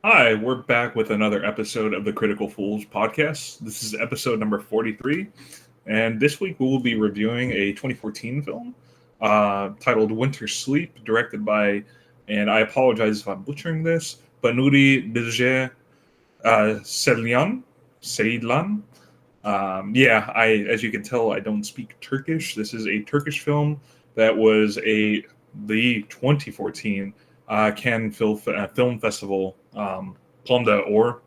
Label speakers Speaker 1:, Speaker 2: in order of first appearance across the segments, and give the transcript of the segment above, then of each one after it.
Speaker 1: Hi, we're back with another episode of the Critical Fools podcast. This is episode number 43, and this week we will be reviewing a 2014 film titled Winter Sleep, directed by, and I apologize if I'm butchering this, Banuri Bilge Ceylan. As you can tell, I don't speak Turkish. This is a Turkish film that was the 2014 Cannes Film Festival Palme d'Or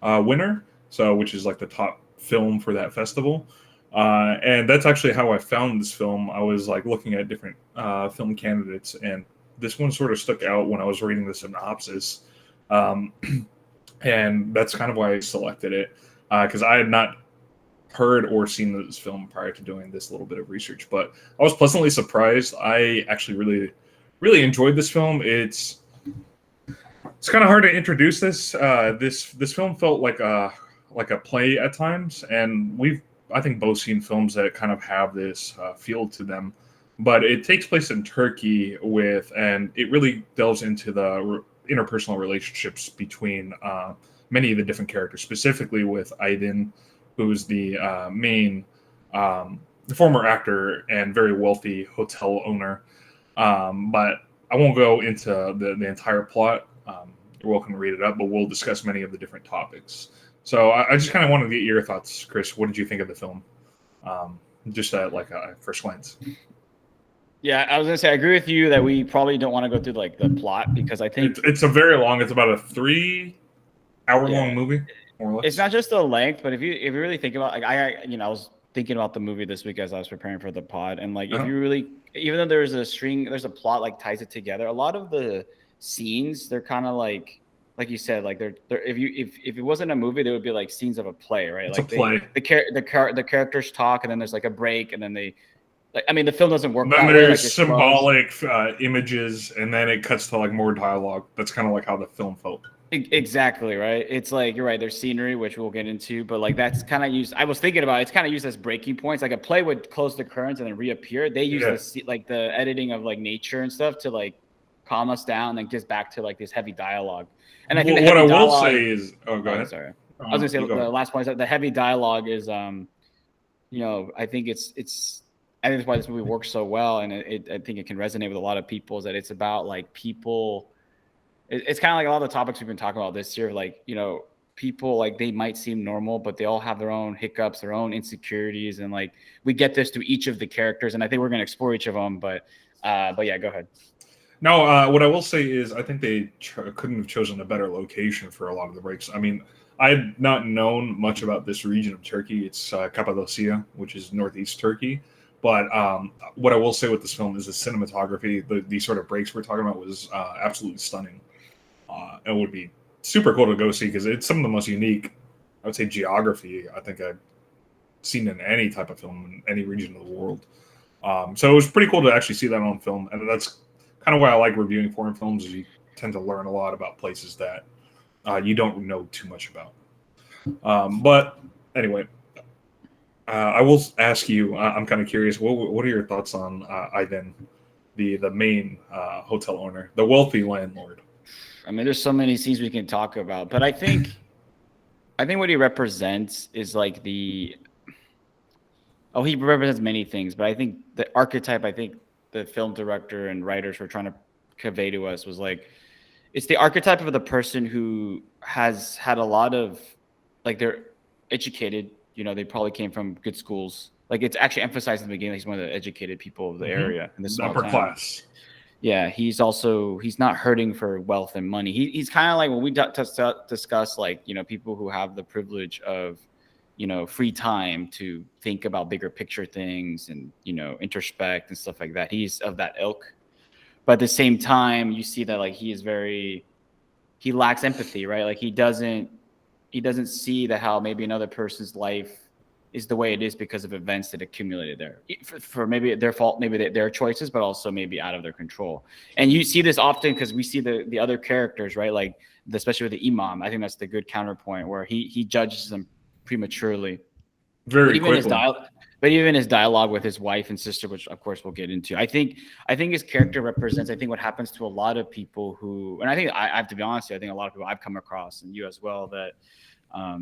Speaker 1: winner, so which is like the top film for that festival. And that's actually how I found this film. I was like looking at different film candidates, and this one sort of stuck out when I was reading the synopsis. Um, and that's kind of why I selected it because I had not heard or seen this film prior to doing this little bit of research. But I was pleasantly surprised. I actually really enjoyed this film. It's kind of hard to introduce this. This film felt like a play at times, and I think both seen films that kind of have this feel to them. But it takes place in Turkey and it really delves into the interpersonal relationships between many of the different characters, specifically with Aydin, who's the main former actor and very wealthy hotel owner. But I won't go into the entire plot. You're welcome to read it up, but we'll discuss many of the different topics. So I just kind of wanted to get your thoughts, Chris. What did you think of the film? Just at first glance.
Speaker 2: Yeah, I was gonna say I agree with you that we probably don't want to go through like the plot because I think
Speaker 1: it's a very long. It's about a 3-hour long movie, more or less.
Speaker 2: It's not just the length, but if you really think about I was thinking about the movie this week as I was preparing for the pod, and like if you really, even though there's a plot like ties it together, a lot of the scenes they're kind of like you said, like they're if it wasn't a movie, they would be like scenes of a play, right?
Speaker 1: It's
Speaker 2: like
Speaker 1: a play.
Speaker 2: The characters talk, and then there's like a break, and then they. The film doesn't work.
Speaker 1: Then there's symbolic images, and then it cuts to like more dialogue. That's kind of like how the film felt.
Speaker 2: Exactly, right. It's like you're right. There's scenery, which we'll get into, but like that's kind of used. I was thinking about it's kind of used as breaking points. Like a play would close the curtains and then reappear. They use the editing of like nature and stuff to like calm us down, and then gets back to like this heavy dialogue. And I think
Speaker 1: what I will say is, go ahead.
Speaker 2: Sorry, I was gonna say the last point is that the heavy dialogue is, I think it's. I think that's why this movie works so well, and I think it can resonate with a lot of people. Is that it's about like people. It's kind of like a lot of the topics we've been talking about this year. Like people like they might seem normal, but they all have their own hiccups, their own insecurities, and like we get this through each of the characters. And I think we're gonna explore each of them. But yeah, go ahead.
Speaker 1: No, what I will say is I think they couldn't have chosen a better location for a lot of the breaks. I mean, I had not known much about this region of Turkey. It's Cappadocia, which is northeast Turkey. But what I will say with this film is the cinematography, the sort of breaks we're talking about was absolutely stunning. It would be super cool to go see because it's some of the most unique, I would say, geography I think I've seen in any type of film in any region of the world. So it was pretty cool to actually see that on film. And that's kind of why I like reviewing foreign films is you tend to learn a lot about places that you don't know too much about. But anyway, I will ask you. I'm kind of curious. What are your thoughts on Aydin, the main hotel owner, the wealthy landlord?
Speaker 2: I mean, there's so many scenes we can talk about, but I think what he represents is like he represents many things, but I think the archetype. I think the film director and writers were trying to convey to us was like it's the archetype of the person who has had a lot of like they're educated. They probably came from good schools. Like it's actually emphasized in the beginning. He's one of the educated people of the area in this
Speaker 1: upper class.
Speaker 2: Yeah, he's not hurting for wealth and money. He's kind of like when we discuss like people who have the privilege of free time to think about bigger picture things and introspect and stuff like that. He's of that ilk, but at the same time, you see that like he lacks empathy, right? Like he doesn't see that how maybe another person's life is the way it is because of events that accumulated there for maybe their fault, maybe their choices, but also maybe out of their control. And you see this often because we see the other characters, right? Like especially with the imam. I think that's the good counterpoint where he judges them prematurely.
Speaker 1: Very quickly.
Speaker 2: But even his dialogue with his wife and sister, which of course we'll get into, I think his character represents, I think, what happens to a lot of people who, and I think I have to be honest, I think a lot of people I've come across, and you as well, that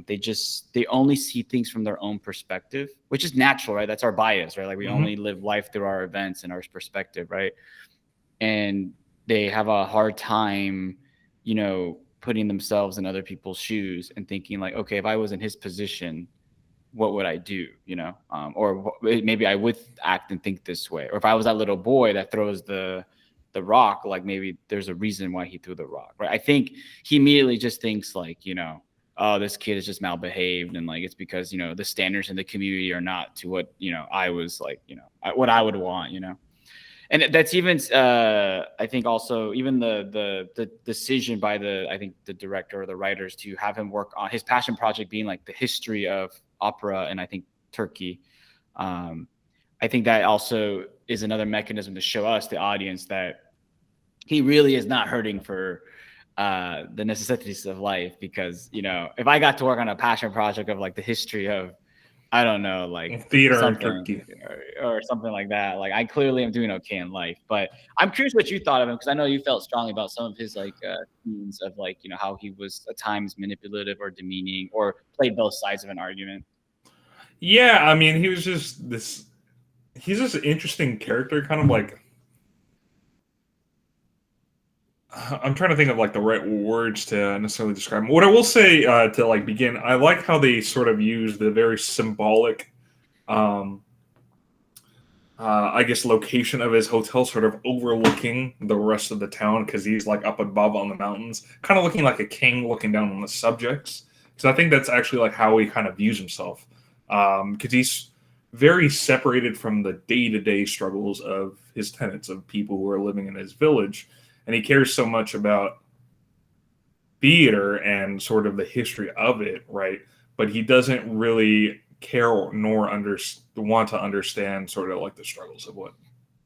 Speaker 2: they only see things from their own perspective, which is natural, right? That's our bias, right? Like we only live life through our events and our perspective, right? And they have a hard time, putting themselves in other people's shoes and thinking like, okay, if I was in his position, what would I do? Or maybe I would act and think this way. Or if I was that little boy that throws the rock, like maybe there's a reason why he threw the rock, right? I think he immediately just thinks like, oh, this kid is just malbehaved, and like it's because the standards in the community are not to what I was like, what I would want, And that's even I think also even the decision by the director or the writers to have him work on his passion project being like the history of opera and I think Turkey. I think that also is another mechanism to show us, the audience, that he really is not hurting for the necessities of life, because if I got to work on a passion project of like the history of, I don't know, like
Speaker 1: theater in Turkey
Speaker 2: or something like that, like I clearly am doing okay in life. But I'm curious what you thought of him, because I know you felt strongly about some of his like themes of like how he was at times manipulative or demeaning or played both sides of an argument.
Speaker 1: Yeah, I mean, he's just an interesting character, kind of like, I'm trying to think of like the right words to necessarily describe him. What I will say to like begin, I like how they sort of use the very symbolic, I guess, location of his hotel, sort of overlooking the rest of the town, because he's like up above on the mountains, kind of looking like a king looking down on the subjects. So I think that's actually like how he kind of views himself, because he's very separated from the day-to-day struggles of his tenants, of people who are living in his village. And he cares so much about theater and sort of the history of it, right? But he doesn't really care nor want to understand sort of like the struggles of what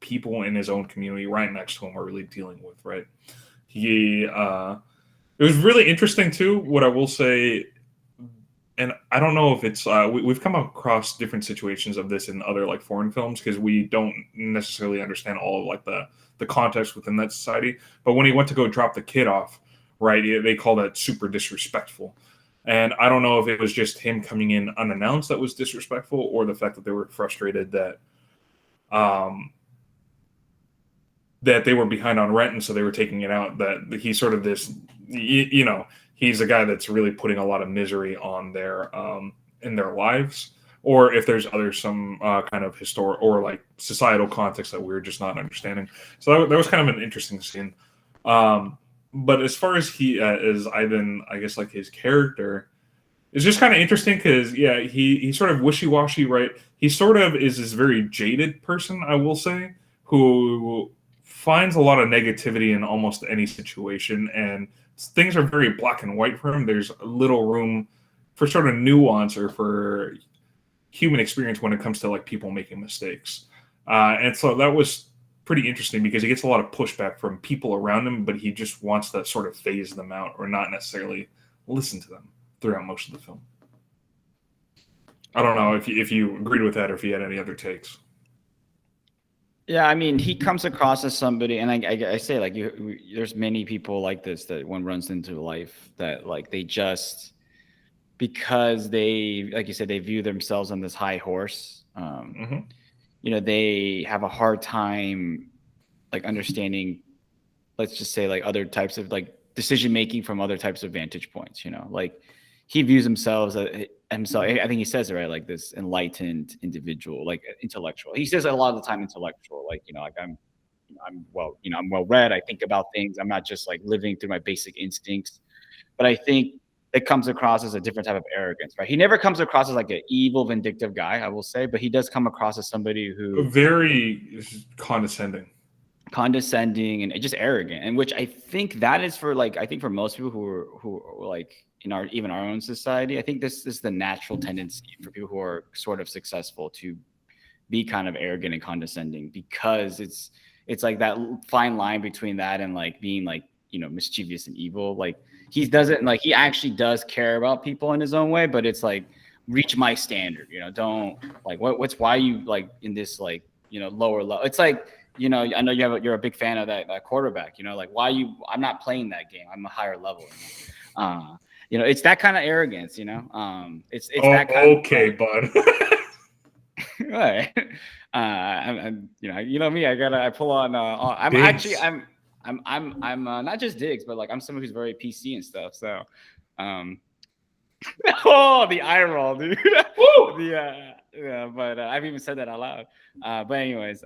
Speaker 1: people in his own community right next to him are really dealing with, right? It was really interesting too, what I will say, and I don't know if it's we've come across different situations of this in other like foreign films, because we don't necessarily understand all of like the context within that society. But when he went to go drop the kid off, right, they call that super disrespectful. And I don't know if it was just him coming in unannounced that was disrespectful, or the fact that they were frustrated that that they were behind on rent, and so they were taking it out. That he's sort of this, he's a guy that's really putting a lot of misery on their in their lives, or if there's some kind of historic or like societal context that we're just not understanding. So that was kind of an interesting scene. But as far as as Ivan, I guess like his character is just kind of interesting, because he's sort of wishy-washy, right? He sort of is this very jaded person, I will say, who finds a lot of negativity in almost any situation, and things are very black and white for him. There's little room for sort of nuance or for human experience when it comes to like people making mistakes. And so that was pretty interesting, because he gets a lot of pushback from people around him, but he just wants to sort of phase them out or not necessarily listen to them throughout most of the film. I don't know if you agreed with that, or if you had any other takes.
Speaker 2: Yeah, I mean, he comes across as somebody, and I say like there's many people like this that one runs into life, that like they just, because they, like you said, they view themselves on this high horse. They have a hard time like understanding, let's just say, like other types of like decision making from other types of vantage points. Like he views himself I think he says it right, like this enlightened individual, like intellectual. He says it a lot of the time, intellectual, like like I'm well read. I think about things. I'm not just like living through my basic instincts. But I think it comes across as a different type of arrogance, right? He never comes across as like an evil, vindictive guy, I will say, but he does come across as somebody who
Speaker 1: very condescending
Speaker 2: and just arrogant, and which I think that is for like, I think for most people who are like in our own society, I think this is the natural tendency for people who are sort of successful to be kind of arrogant and condescending, because it's like that fine line between that and like being like mischievous and evil. Like he actually does care about people in his own way, but it's like reach my standard. Don't like why are you like in this like lower level. It's like I know you're a big fan of that quarterback. Like why I'm not playing that game. I'm a higher level. It's that kind of arrogance. It's that kind
Speaker 1: okay,
Speaker 2: of,
Speaker 1: bud.
Speaker 2: right. I'm me. I pull on. I'm
Speaker 1: Diggs.
Speaker 2: actually I'm not just Diggs, but like I'm someone who's very PC and stuff. So, oh, the eye roll, dude. Yeah, but I've even said that out loud. But anyways,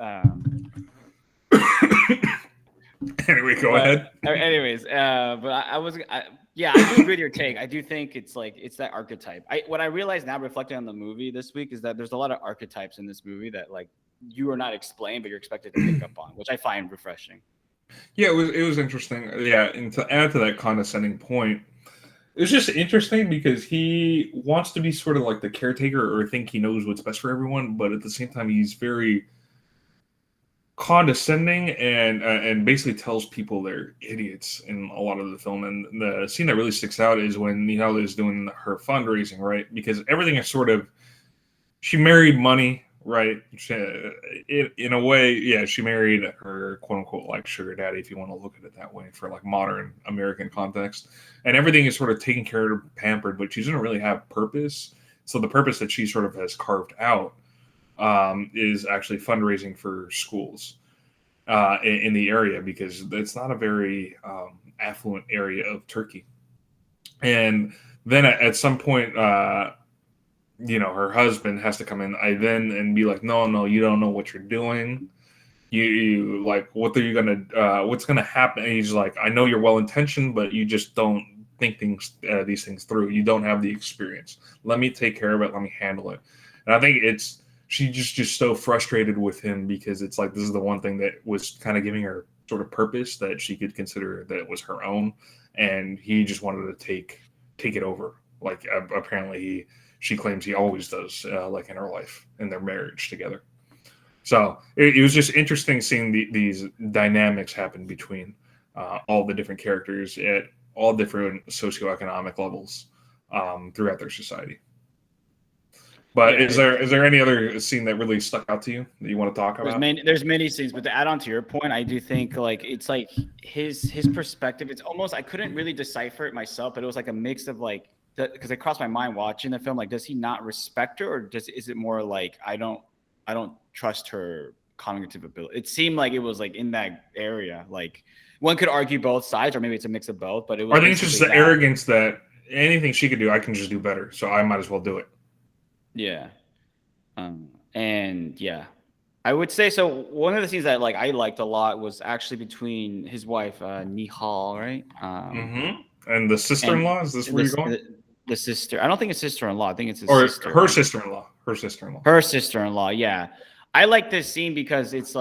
Speaker 1: anyway, go ahead.
Speaker 2: Anyways, but yeah, I do agree with your take. I do think it's that archetype. What I realize now, reflecting on the movie this week, is that there's a lot of archetypes in this movie that like you are not explained, but you're expected to pick up on, which I find refreshing.
Speaker 1: Yeah, it was interesting. Yeah, and to add to that condescending point, it's just interesting because he wants to be sort of like the caretaker or think he knows what's best for everyone, but at the same time, he's very condescending and basically tells people they're idiots in a lot of the film. And the scene that really sticks out is when Nihal is doing her fundraising, right? Because everything is sort of, she married money, right? In a way, yeah, she married her quote unquote like sugar daddy, if you want to look at it that way for like modern American context. And everything is sort of taken care of, pampered, but she doesn't really have purpose. So the purpose that she sort of has carved out is actually fundraising for schools in the area, because it's not a very affluent area of Turkey. And then at some point, her husband has to come in and be like, no, you don't know what you're doing. You like, what's gonna happen? And he's like, I know you're well intentioned, but you just don't think these things through. You don't have the experience. Let me take care of it. Let me handle it. And I think she's just so frustrated with him, because it's like, this is the one thing that was kind of giving her sort of purpose that she could consider that it was her own. And he just wanted to take it over. Like apparently she claims he always does, like in her life, in their marriage together. So it was just interesting seeing these dynamics happen between all the different characters at all different socioeconomic levels throughout their society. But yeah, is there any other scene that really stuck out to you that you want to talk about?
Speaker 2: There's many scenes, but to add on to your point, I do think like it's like his perspective. It's almost, I couldn't really decipher it myself, but it was like a mix of like, because it crossed my mind watching the film, like, does he not respect her, or is it more like I don't trust her cognitive ability? It seemed like it was like in that area. Like one could argue both sides, or maybe it's a mix of both. But it was. I think
Speaker 1: it's just the arrogance that anything she could do, I can just do better, so I might as well do it.
Speaker 2: Yeah. And yeah, I would say so. One of the scenes that like I liked a lot was actually between his wife, Nihal, right?
Speaker 1: And the sister-in-law. Is this where you're going?
Speaker 2: The sister. I don't think it's sister-in-law. I think it's
Speaker 1: her
Speaker 2: sister-in-law.
Speaker 1: Her sister-in-law.
Speaker 2: Her sister-in-law. Yeah. I like this scene because it's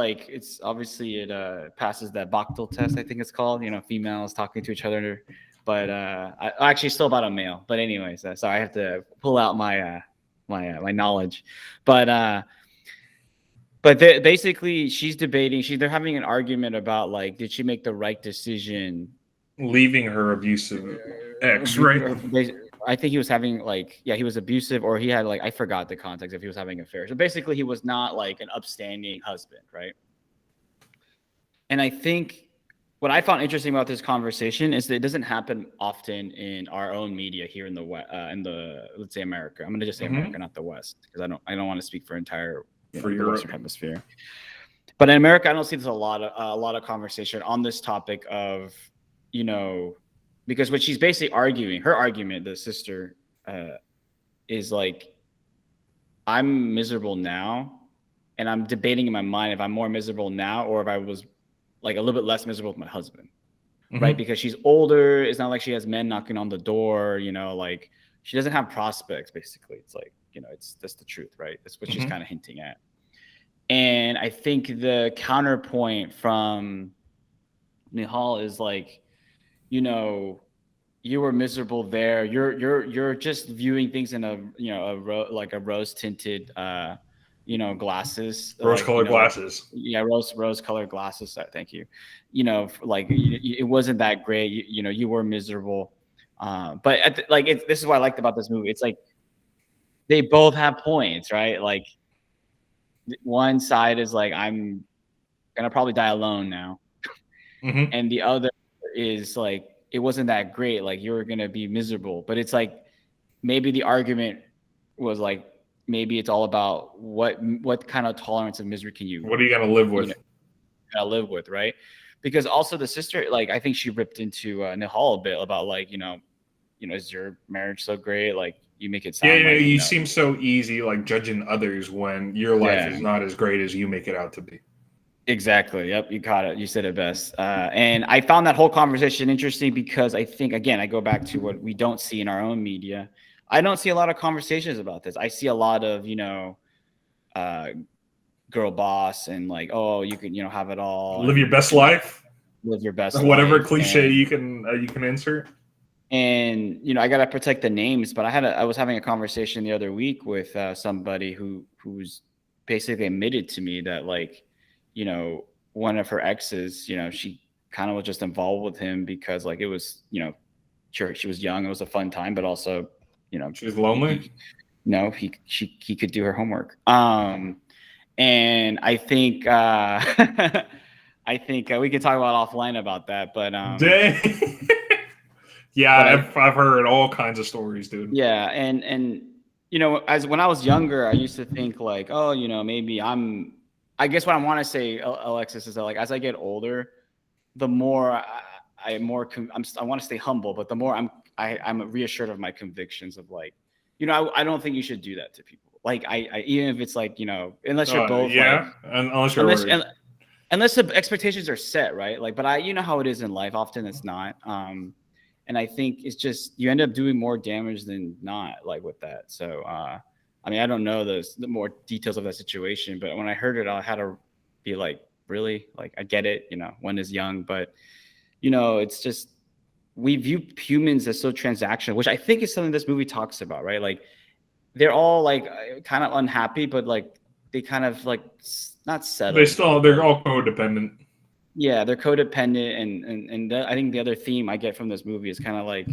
Speaker 2: obviously it passes that Bechtel test, I think it's called. Females talking to each other. But I actually still about a male. But anyways, so I have to pull out my my knowledge. But basically she's debating. They're having an argument about like, did she make the right decision
Speaker 1: leaving her abusive ex, right?
Speaker 2: I think he was having he was abusive, or he had I forgot the context if he was having affairs. So basically he was not like an upstanding husband, right? And I think what I found interesting about this conversation is that it doesn't happen often in our own media here in the let's say America. I'm going to just say America, not the West, because I don't want to speak for entire for the Western Hemisphere. But in America, I don't see there's a lot of conversation on this topic of, because what she's basically arguing, her argument, the sister, is like, I'm miserable now, and I'm debating in my mind if I'm more miserable now or if I was like a little bit less miserable with my husband, right? Because she's older. It's not like she has men knocking on the door, like she doesn't have prospects, basically. It's like, that's the truth, right? That's what she's kind of hinting at. And I think the counterpoint from Nihal is like, you were miserable there. You're just viewing things in a rose tinted, glasses,
Speaker 1: rose-colored glasses.
Speaker 2: Yeah, rose-colored glasses. Thank you. It wasn't that great. You were miserable. But this is what I liked about this movie. It's like they both have points, right? Like one side is like, I'm gonna probably die alone now,
Speaker 1: Hmm.
Speaker 2: and the other is like, it wasn't that great. Like you're gonna be miserable, but it's like maybe the argument was like, maybe it's all about what kind of tolerance of misery can you
Speaker 1: What are you gonna live
Speaker 2: you know
Speaker 1: with?
Speaker 2: live with, right? Because also the sister, like I think she ripped into Nihal a bit about like, is your marriage so great? Like you make it
Speaker 1: Yeah,
Speaker 2: sound like,
Speaker 1: you seem so easy, like judging others when your life
Speaker 2: yeah,
Speaker 1: is not as great as you make it out to be.
Speaker 2: exactly. Yep, you caught it. You said it best. And I found that whole conversation interesting because I think, again, I go back to what we don't see in our own media. I don't see a lot of conversations about this. I see a lot of, uh, girl boss and like, oh, you can, have it all
Speaker 1: Live your
Speaker 2: and,
Speaker 1: best life,
Speaker 2: live your best
Speaker 1: whatever
Speaker 2: life.
Speaker 1: cliche you can insert.
Speaker 2: And I got to protect the names, but I was having a conversation the other week with somebody who's basically admitted to me that like, one of her exes, she kind of was just involved with him because like it was, sure, she was young, it was a fun time, but also,
Speaker 1: She's
Speaker 2: he,
Speaker 1: lonely.
Speaker 2: he no, he could do her homework. And I think I think we could talk about offline about that,
Speaker 1: Dang. Yeah,
Speaker 2: but
Speaker 1: I've heard all kinds of stories, dude.
Speaker 2: yeah, and as when I was younger, I used to think like, oh, maybe I guess what I want to say, Alexis, is that like as I get older, the more I want to stay humble, but the more I'm reassured of my convictions of like, I don't think you should do that to people. Like I even if it's like, unless you're both like,
Speaker 1: Yeah, unless you're
Speaker 2: unless
Speaker 1: worried.
Speaker 2: unless the expectations are set, right? Like, but how it is in life. Often it's not. And I think it's just you end up doing more damage than not, like with that. So, I mean, I don't know the more details of that situation, but when I heard it, I had to be like, really, like I get it. One is young, but it's just we view humans as so transactional, which I think is something this movie talks about, right? Like they're all like kind of unhappy, but like they kind of like not settled,
Speaker 1: They're
Speaker 2: but
Speaker 1: all codependent.
Speaker 2: yeah, they're codependent, and I think the other theme I get from this movie is kind of like,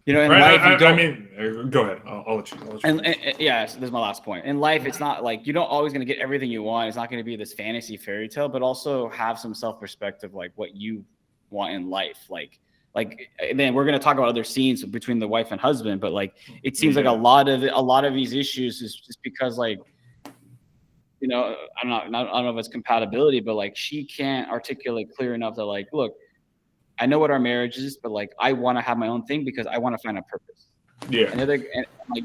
Speaker 2: in
Speaker 1: Right.
Speaker 2: life you
Speaker 1: I
Speaker 2: don't,
Speaker 1: mean, go ahead. I'll let you.
Speaker 2: and yeah, so this is my last point. In life, it's not like you don't always going to get everything you want. It's not going to be this fantasy fairy tale, but also have some self perspective, like what you want in life, like. And then we're going to talk about other scenes between the wife and husband, but like it seems like a lot of these issues is just because like. I don't know if it's compatibility, but like she can't articulate clear enough that like, look, I know what our marriage is, but like I want to have my own thing because I want to find a purpose.
Speaker 1: Yeah.
Speaker 2: And like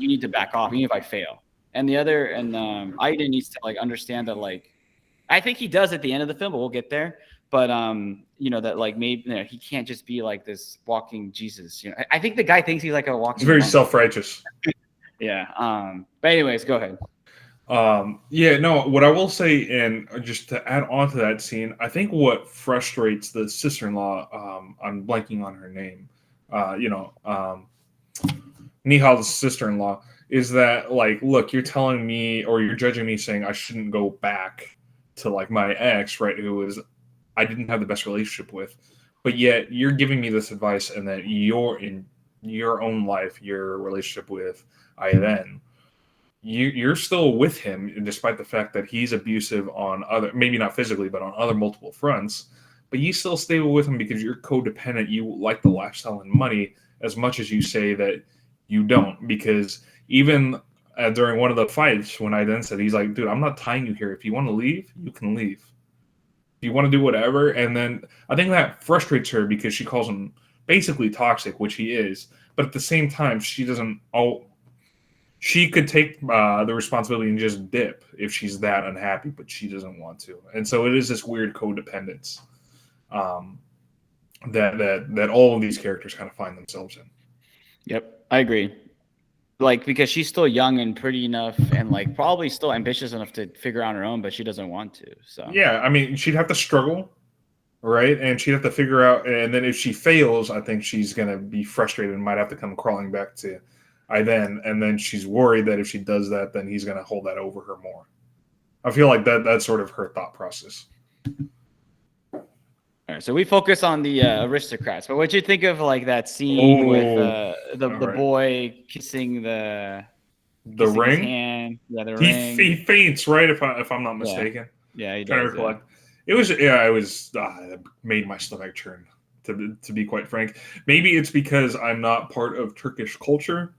Speaker 2: you need to back off, even if I fail. And Aiden needs to like understand that like I think he does at the end of the film, but we'll get there. But that like maybe he can't just be like this walking Jesus. I think the guy thinks he's like a walking.
Speaker 1: It's very
Speaker 2: monk.
Speaker 1: self-righteous.
Speaker 2: Yeah. But anyways, go ahead.
Speaker 1: Yeah, no, what I will say, and just to add on to that scene, I think what frustrates the sister-in-law, I'm blanking on her name, Nihal's sister-in-law, is that, like, look, you're telling me, or you're judging me saying I shouldn't go back to, like, my ex, right, I didn't have the best relationship with, but yet you're giving me this advice, and that you're in your own life, your relationship with Aiden, you're still with him despite the fact that he's abusive on other, maybe not physically, but on other multiple fronts. But you still stay with him because you're codependent. You like the lifestyle and money as much as you say that you don't. Because even during one of the fights, when I then said, he's like, dude, I'm not tying you here. If you want to leave, you can leave. If you want to do whatever. And then I think that frustrates her because she calls him basically toxic, which he is. But at the same time, she doesn't. She could take the responsibility and just dip if she's that unhappy, but she doesn't want to. And so it is this weird codependence that all of these characters kind of find themselves in.
Speaker 2: Yep, I agree. Like because she's still young and pretty enough, and like probably still ambitious enough to figure out on her own, but she doesn't want to. So
Speaker 1: yeah, I mean, she'd have to struggle, right? And she'd have to figure out. And then if she fails, I think she's gonna be frustrated and might have to come crawling back to and then she's worried that if she does that, then he's going to hold that over her more. I feel like that's sort of her thought process.
Speaker 2: All right, so we focus on the aristocrats, but what you think of like that scene with the boy kissing the
Speaker 1: The
Speaker 2: kissing his
Speaker 1: Ring.
Speaker 2: hand. Yeah, the
Speaker 1: He
Speaker 2: ring.
Speaker 1: faints, right? If I'm not
Speaker 2: Yeah,
Speaker 1: mistaken.
Speaker 2: yeah, he
Speaker 1: Trying to
Speaker 2: does. Yeah.
Speaker 1: recollect. It made my stomach churn. To be quite frank, maybe it's because I'm not part of Turkish culture,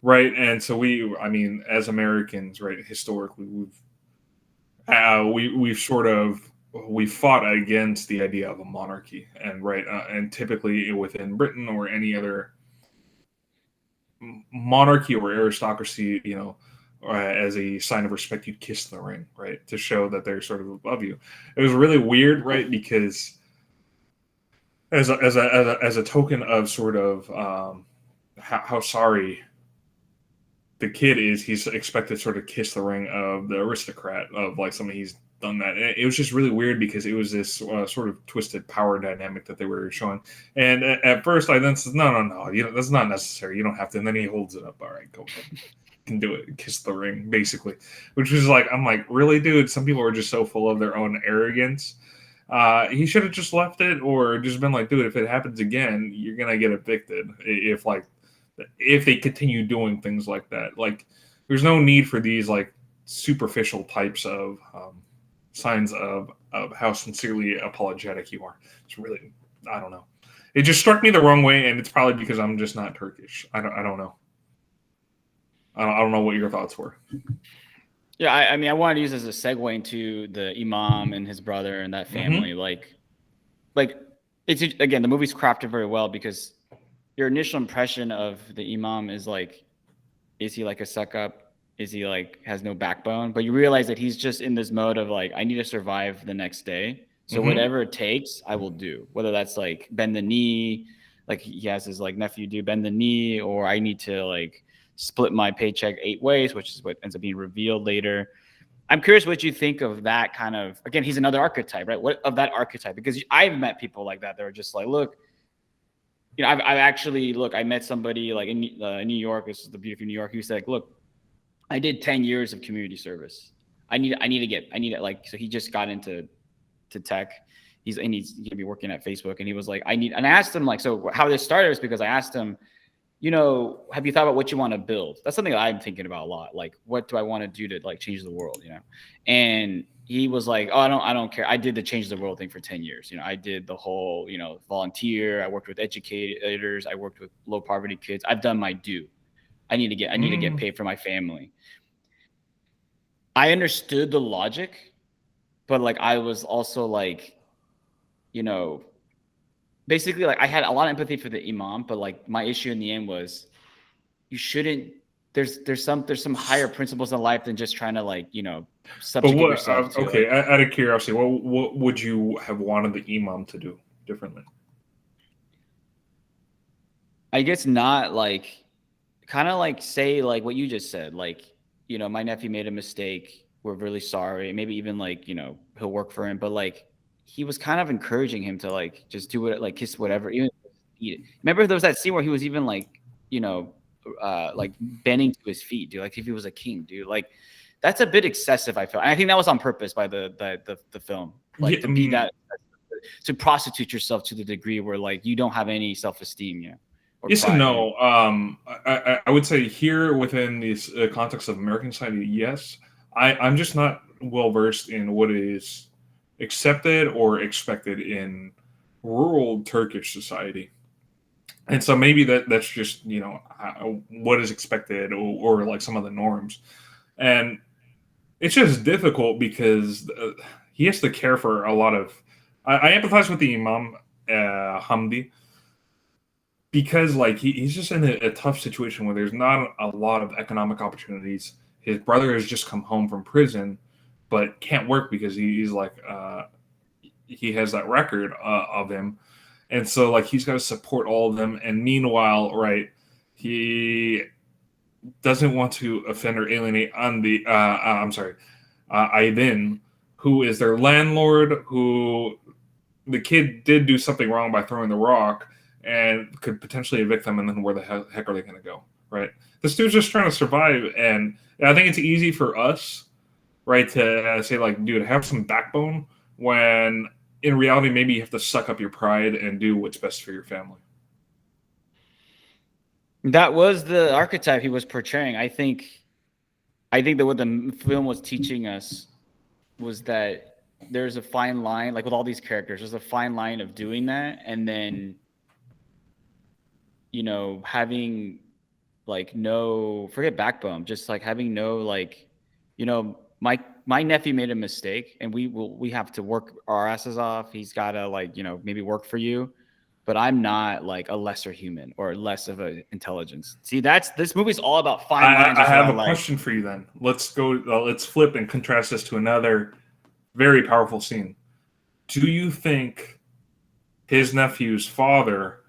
Speaker 1: right? And so I mean, as Americans, right, historically, we've sort of we fought against the idea of a monarchy, and right, and typically within Britain or any other monarchy or aristocracy, as a sign of respect, you'd kiss the ring, right, to show that they're sort of above you. It was really weird, right, because as a token of sort of how sorry the kid is, he's expected to sort of kiss the ring of the aristocrat, of like somebody he's done that. And it was just really weird because it was this sort of twisted power dynamic that they were showing. And at first, I then said, no, that's not necessary. You don't have to. And then he holds it up. All right, go ahead. You can do it. Kiss the ring, basically. Which was like, I'm like, really, dude? Some people are just so full of their own arrogance. He should have just left it, or just been like, dude, if it happens again, you're gonna get evicted. If they continue doing things like that, like there's no need for these like superficial types of signs of how sincerely apologetic you are. It's really, I don't know. It just struck me the wrong way, and it's probably because I'm just not Turkish. I don't know. I don't know what your thoughts were.
Speaker 2: Yeah, I mean, I wanted to use this as a segue into the imam and his brother and that family. Like it's, again, the movie's crafted very well because your initial impression of the imam is like, is he like a suck up? Is he like has no backbone? But you realize that he's just in this mode of like, I need to survive the next day. So whatever it takes, I will do. Whether that's like bend the knee, like he has his like nephew do, bend the knee, or I need to like split my paycheck 8 ways, which is what ends up being revealed later. I'm curious what you think of that kind of, again, he's another archetype, right? What of that archetype? Because I've met people like that. They're just like, look, I've actually, look, I met somebody like in New York. This is the beauty of New York. He said, like, look, I did 10 years of community service. I need it. Like, so he just got into tech. He's going to be working at Facebook. And he was like, and I asked him like, so how this started was because I asked him, have you thought about what you want to build? That's something that I'm thinking about a lot. Like, what do I want to do to like change the world? And he was like, oh, I don't care. I did the change the world thing for 10 years. I did the whole, volunteer. I worked with educators. I worked with low poverty kids. I've done my due. I need to get paid for my family. I understood the logic, but like, I was also like, basically, like I had a lot of empathy for the imam, but like my issue in the end was you shouldn't. There's some higher principles in life than just trying to like subjugate yourself to.
Speaker 1: Okay, out of curiosity, what would you have wanted the imam to do differently?
Speaker 2: I guess not like, kind of like say like what you just said, like my nephew made a mistake. We're really sorry. Maybe even like he'll work for him, but like he was kind of encouraging him to like just do it, like kiss whatever, even eat it. Remember there was that scene where he was even like like bending to his feet, dude. Like if he was a king, dude. Like that's a bit excessive, I felt. And I think that was on purpose by the film, like to be that, to prostitute yourself to the degree where like you don't have any self-esteem,
Speaker 1: Yes and no. I would say here within this context of American society, yes. I'm just not well versed in what is accepted or expected in rural Turkish society, and so maybe that's just what is expected, or like some of the norms, and it's just difficult because he has to care for a lot of. I empathize with the Imam Hamdi, because like he's just in a tough situation where there's not a lot of economic opportunities. His brother has just come home from prison, but can't work because he's like he has that record of him, and so like he's got to support all of them. And meanwhile, right, he doesn't want to offend or alienate on the Aydin, who is their landlord, who the kid did do something wrong by throwing the rock and could potentially evict them, and then where the heck are they going to go, right? This dude's just trying to survive, and I think it's easy for us, right, to say, like, dude, have some backbone, when in reality, maybe you have to suck up your pride and do what's best for your family.
Speaker 2: That was the archetype he was portraying. I think I think that what the film was teaching us was that there's a fine line, like with all these characters, there's a fine line of doing that, and then, you know, having like no, forget backbone, just like having no, like, you know, my nephew made a mistake, and we have to work our asses off. He's got to, like, you know, maybe work for you, but I'm not like a lesser human or less of an intelligence. See, this movie's all about fine lines.
Speaker 1: I have a
Speaker 2: like,
Speaker 1: question for you then. Let's go. Let's flip and contrast this to another very powerful scene. Do you think his nephew's father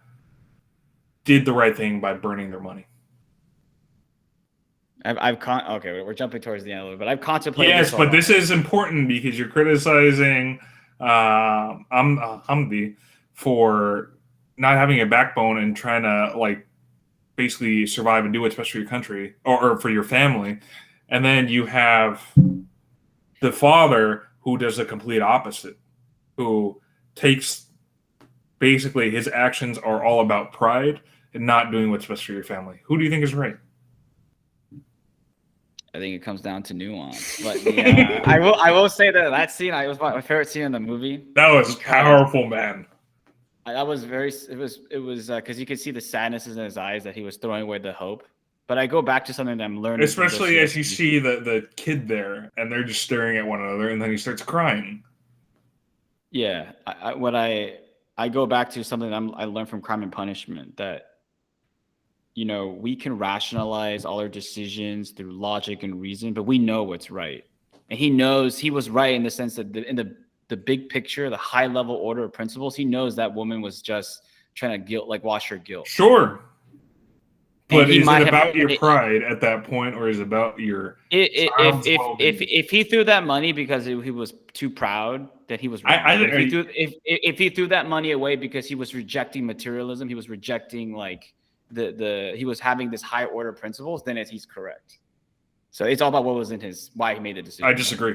Speaker 1: did the right thing by burning their money?
Speaker 2: Okay, we're jumping towards the end a little bit. I've contemplated.
Speaker 1: Yes, but this is important because you're criticizing Hamdi for not having a backbone and trying to, like, basically survive and do what's best for your country or for your family, and then you have the father who does the complete opposite, who takes basically his actions are all about pride and not doing what's best for your family. Who do you think is right?
Speaker 2: I think it comes down to nuance, but yeah, I will say that scene was my favorite scene in the movie.
Speaker 1: That was powerful, man.
Speaker 2: That was it was because you could see the sadness in his eyes that he was throwing away the hope. But I go back to something that I'm learning,
Speaker 1: especially as you see the kid there, and they're just staring at one another, and then he starts crying.
Speaker 2: Yeah, I go back to something that I learned from Crime and Punishment, that, you know, we can rationalize all our decisions through logic and reason, but we know what's right. And he knows he was right in the sense that in the big picture, the high level order of principles, he knows that woman was just trying to wash her guilt.
Speaker 1: Sure. But is it about your pride at that point, or is it about your
Speaker 2: if he threw that money because he was too proud, that he was wrong. If he threw that money away because he was rejecting materialism, he was rejecting, like, he was having this high order principles, then he's correct. So it's all about what was in why he made the decision.
Speaker 1: I disagree.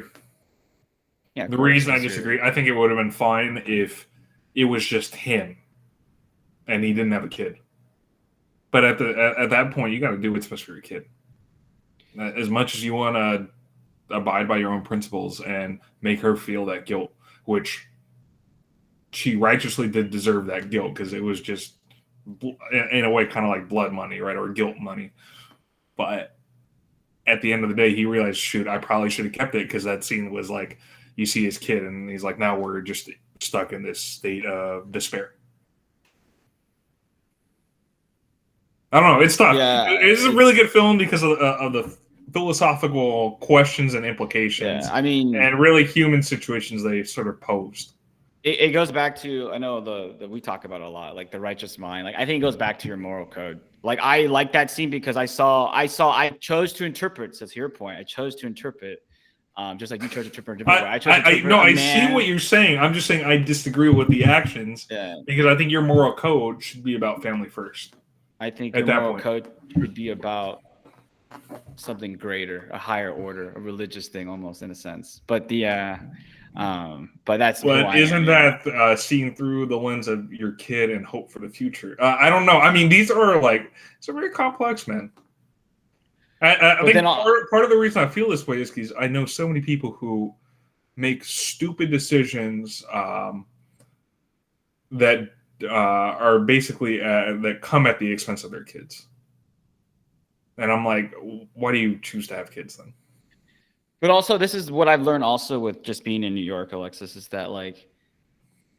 Speaker 2: Yeah,
Speaker 1: the reason I disagree, I think it would have been fine if it was just him and he didn't have a kid. But at that point, you got to do what's best for your kid. As much as you want to abide by your own principles and make her feel that guilt, which she righteously did deserve that guilt, because it was just, in a way, kind of like blood money, right, or guilt money. But at the end of the day, he realized, shoot, I probably should have kept it, because that scene was like, you see his kid, and he's like, now we're just stuck in this state of despair. I don't know. It's tough. Yeah, it's a really good film because of the philosophical questions and implications.
Speaker 2: Yeah, I mean,
Speaker 1: and really human situations they sort of posed.
Speaker 2: It goes back to, I know the we talk about it a lot, like the righteous mind. Like, I think it goes back to your moral code. Like, I like that scene because I chose to interpret. So to your point, I chose to interpret. Just like you chose to interpret a different way.
Speaker 1: I see what you're saying. I'm just saying I disagree with the actions, because I think your moral code should be about family first.
Speaker 2: I think your moral code should be about something greater, a higher order, a religious thing, almost, in a sense. But but that's.
Speaker 1: But isn't that seeing through the lens of your kid and hope for the future? I don't know. I mean, these are it's a very complex, man. I think part of the reason I feel this way is because I know so many people who make stupid decisions that are basically that come at the expense of their kids. And I'm like, why do you choose to have kids then?
Speaker 2: But also, this is what I've learned also with just being in New York, Alexis, is that, like,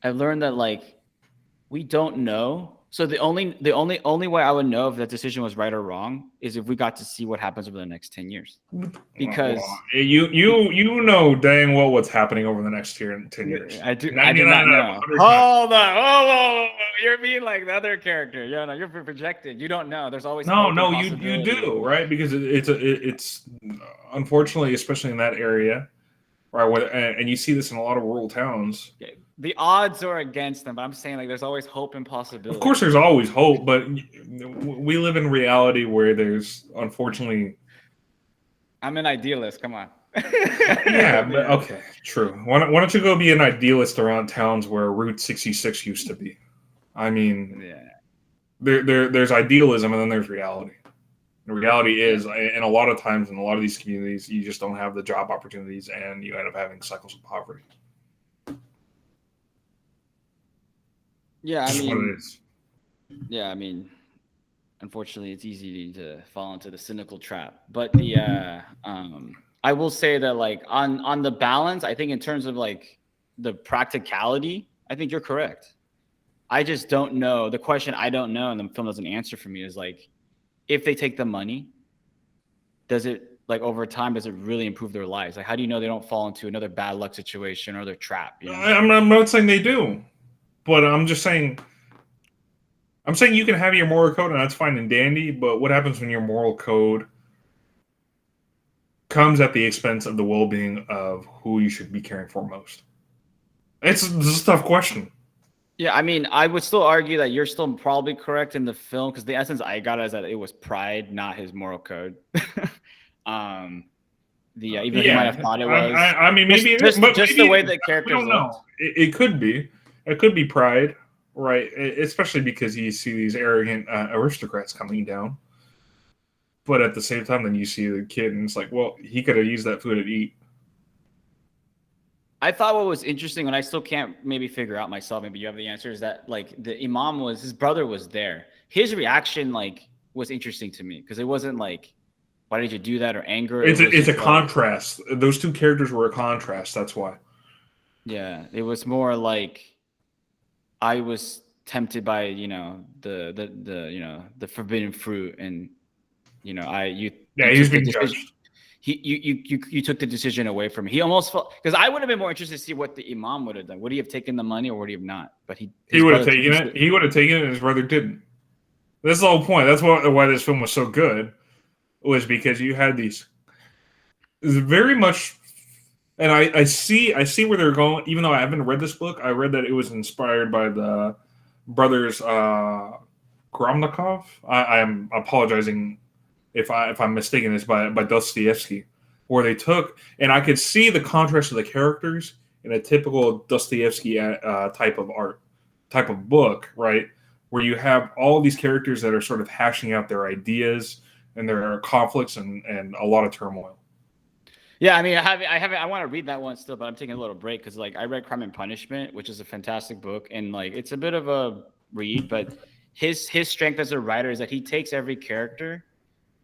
Speaker 2: I've learned that, like, we don't know. So the only way I would know if that decision was right or wrong is if we got to see what happens over the next 10 years. Because
Speaker 1: you know dang well what's happening over the next 10 years.
Speaker 2: I do not know. Hold on. Whoa. You're being like the other character. Yeah, no, you're projected. You don't know. There's always
Speaker 1: you do, right? Because it's unfortunately, especially in that area, right? And you see this in a lot of rural towns.
Speaker 2: Okay. The odds are against them, but I'm saying, like, there's always hope and possibility.
Speaker 1: Of course, there's always hope, but we live in reality where there's, unfortunately.
Speaker 2: I'm an idealist. Come on.
Speaker 1: Yeah, but okay, true. Why don't you go be an idealist around towns where Route 66 used to be? I mean,
Speaker 2: yeah.
Speaker 1: There's idealism and then there's reality. The reality is, and a lot of times in a lot of these communities, you just don't have the job opportunities, and you end up having cycles of poverty.
Speaker 2: Yeah, I
Speaker 1: Just what it
Speaker 2: mean,
Speaker 1: is.
Speaker 2: yeah, I mean, unfortunately, it's easy to fall into the cynical trap. But the I will say that like on the balance, I think in terms of like the practicality, I think you're correct. I just don't know. The question I don't know, and the film doesn't answer for me, is like, if they take the money, does it like over time, does it really improve their lives? Like, how do you know they don't fall into another bad luck situation or their trap? You know?
Speaker 1: I'm not saying they do, but I'm saying you can have your moral code, and that's fine and dandy. But what happens when your moral code comes at the expense of the well-being of who you should be caring for most? This is a tough question.
Speaker 2: Yeah, I mean, I would still argue that you're still probably correct in the film because the essence I got is that it was pride, not his moral code. um, even though he might have thought it was.
Speaker 1: I mean, maybe it is,
Speaker 2: just
Speaker 1: but
Speaker 2: just
Speaker 1: maybe
Speaker 2: the way
Speaker 1: it is.
Speaker 2: the
Speaker 1: We
Speaker 2: characters
Speaker 1: don't
Speaker 2: looked.
Speaker 1: know. It could be. It could be pride, right? Especially because you see these arrogant aristocrats coming down. But at the same time, then you see the kid, and it's like, well, he could have used that food to eat.
Speaker 2: I thought what was interesting, and I still can't maybe figure out myself. Maybe you have the answer. Is that like the imam was his brother was there. His reaction like was interesting to me because it wasn't like, "Why did you do that?" or anger. It was
Speaker 1: It's a
Speaker 2: just like,
Speaker 1: contrast. Those two characters were a contrast. That's why.
Speaker 2: yeah, it was more like I was tempted by the forbidden fruit, and you
Speaker 1: Yeah, he was
Speaker 2: took the
Speaker 1: being
Speaker 2: decision.
Speaker 1: judged.
Speaker 2: You took the decision away from me. He almost felt because I would have been more interested to see what the imam would have done. Would he have taken the money or would he have not? But
Speaker 1: He would have taken it. He would have taken it, and his brother didn't. That's the whole point. That's why this film was so good, was because you had these very much, and I see where they're going. Even though I haven't read this book, I read that it was inspired by the brothers Gromnikov. I'm apologizing if I'm mistaken this by Dostoevsky, where they took, and I could see the contrast of the characters in a typical Dostoevsky type of book, right? Where you have all these characters that are sort of hashing out their ideas and their conflicts and a lot of turmoil.
Speaker 2: Yeah, I mean, I want to read that one still, but I'm taking a little break because like I read Crime and Punishment, which is a fantastic book, and like it's a bit of a read, but his strength as a writer is that he takes every character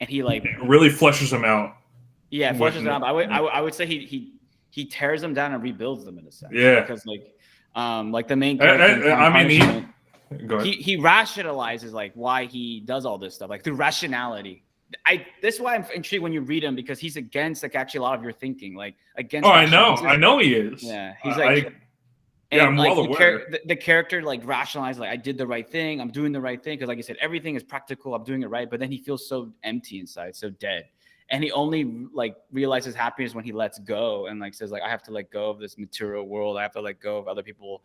Speaker 2: and he like
Speaker 1: it really fleshes them out.
Speaker 2: Yeah, fleshes them out. I would say he tears them down and rebuilds them in a sense.
Speaker 1: Yeah,
Speaker 2: because like the main character.
Speaker 1: I mean,
Speaker 2: he rationalizes like why he does all this stuff, like through rationality. This is why I'm intrigued when you read him because he's against like actually a lot of your thinking, like against.
Speaker 1: Oh, I know he is.
Speaker 2: Yeah, he's like.
Speaker 1: I'm well aware.
Speaker 2: The character like rationalized like I did the right thing, I'm doing the right thing because like I said, everything is practical, I'm doing it right. But then he feels so empty inside, so dead, and he only like realizes happiness when he lets go and like says like I have to let go of this material world, I have to let go of other people's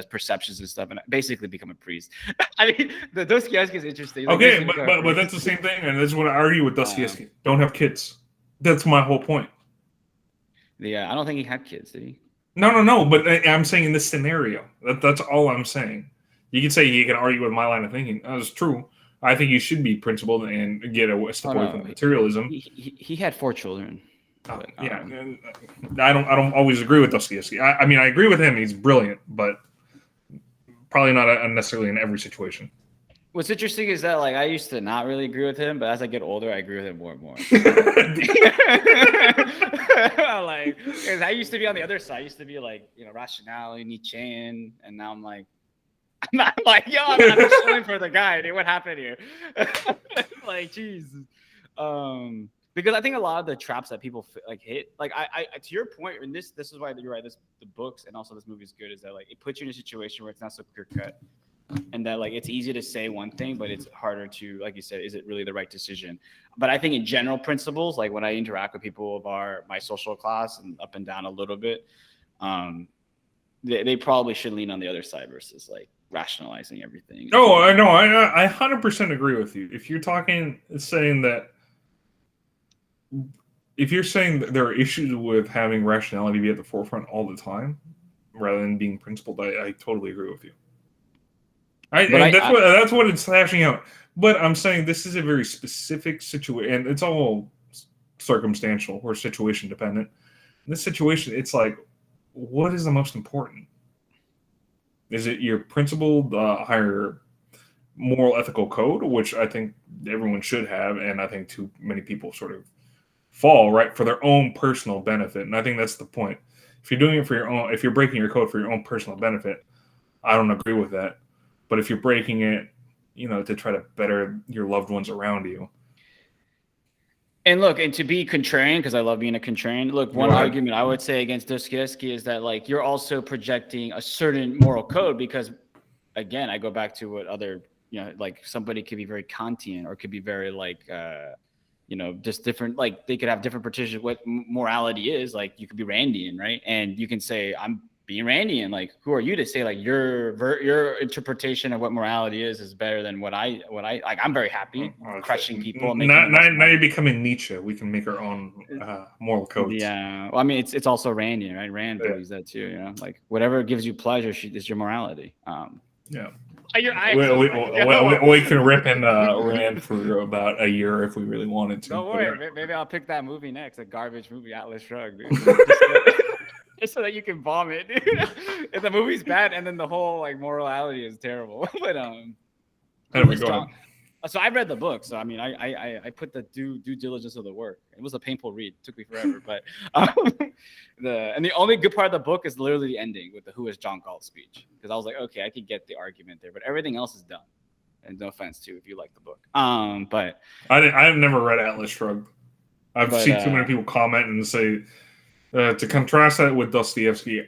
Speaker 2: perceptions and stuff, and basically become a priest. I mean, the Dostoevsky is interesting. Like,
Speaker 1: okay, but that's the same thing, and that's what I argue with Dostoevsky. Don't have kids. That's my whole point.
Speaker 2: Yeah, I don't think he had kids, did he?
Speaker 1: No. But I'm saying in this scenario, that's all I'm saying. You can say you can argue with my line of thinking. That's true. I think you should be principled and get a step away from materialism.
Speaker 2: He had 4 children.
Speaker 1: But, yeah, I don't always agree with Dostoevsky. I mean, I agree with him. He's brilliant, but probably not necessarily in every situation.
Speaker 2: What's interesting is that like I used to not really agree with him, but as I get older, I agree with him more and more. Like, because I used to be on the other side. I used to be like, rationality, Nietzschean, and now I'm like, yo, I'm not chilling for the guy. Dude, what happened here? Like, jeez. Because I think a lot of the traps that people like hit, like I to your point, and this is why you're right. The books and also this movie is good. Is that like it puts you in a situation where it's not so clear cut. And that like it's easy to say one thing, but it's harder to, like you said, is it really the right decision? But I think in general principles, like when I interact with people of my social class and up and down a little bit, they probably should lean on the other side versus like rationalizing everything.
Speaker 1: Oh, I know. I 100% agree with you. If you're saying that there are issues with having rationality be at the forefront all the time, rather than being principled, I totally agree with you. That's what it's hashing out. But I'm saying this is a very specific situation, and it's all circumstantial or situation dependent. In this situation, it's like, what is the most important? Is it your principled, higher moral ethical code, which I think everyone should have, and I think too many people sort of fall right for their own personal benefit, and I think that's the point. If you're doing it for your own, if you're breaking your code for your own personal benefit, I don't agree with that. But if you're breaking it, to try to better your loved ones around you.
Speaker 2: And look, and to be contrarian, because I love being a contrarian, look, one argument I would say against Dostoevsky is that, like, you're also projecting a certain moral code because, again, I go back to what other, like somebody could be very Kantian or could be very like, just different, like they could have different partitions what morality is. Like you could be Randian, right? And you can say, I'm being Randian. Like, who are you to say like your interpretation of what morality is better than what I like? I'm very happy crushing people.
Speaker 1: Now you're becoming Nietzsche. We can make our own moral codes.
Speaker 2: Yeah, well, I mean, it's also Randian, right? Rand believes that too. Like whatever gives you pleasure is your morality.
Speaker 1: Yeah.
Speaker 2: We
Speaker 1: can rip in Rand for about a year if we really wanted to.
Speaker 2: Don't worry, maybe I'll pick that movie next, a garbage movie, Atlas Shrugged, dude. Just so that you can bomb it, dude. If the movie's bad and then the whole like morality is terrible. But so I read the book, so I mean, I put the due diligence of the work. It was a painful read; it took me forever. But the only good part of the book is literally the ending with the "Who is John Galt" speech, because I was like, okay, I could get the argument there, but everything else is done. And no offense too, if you like the book. But
Speaker 1: I've never read Atlas Shrugged. I've seen too many people comment and say to contrast that with Dostoevsky,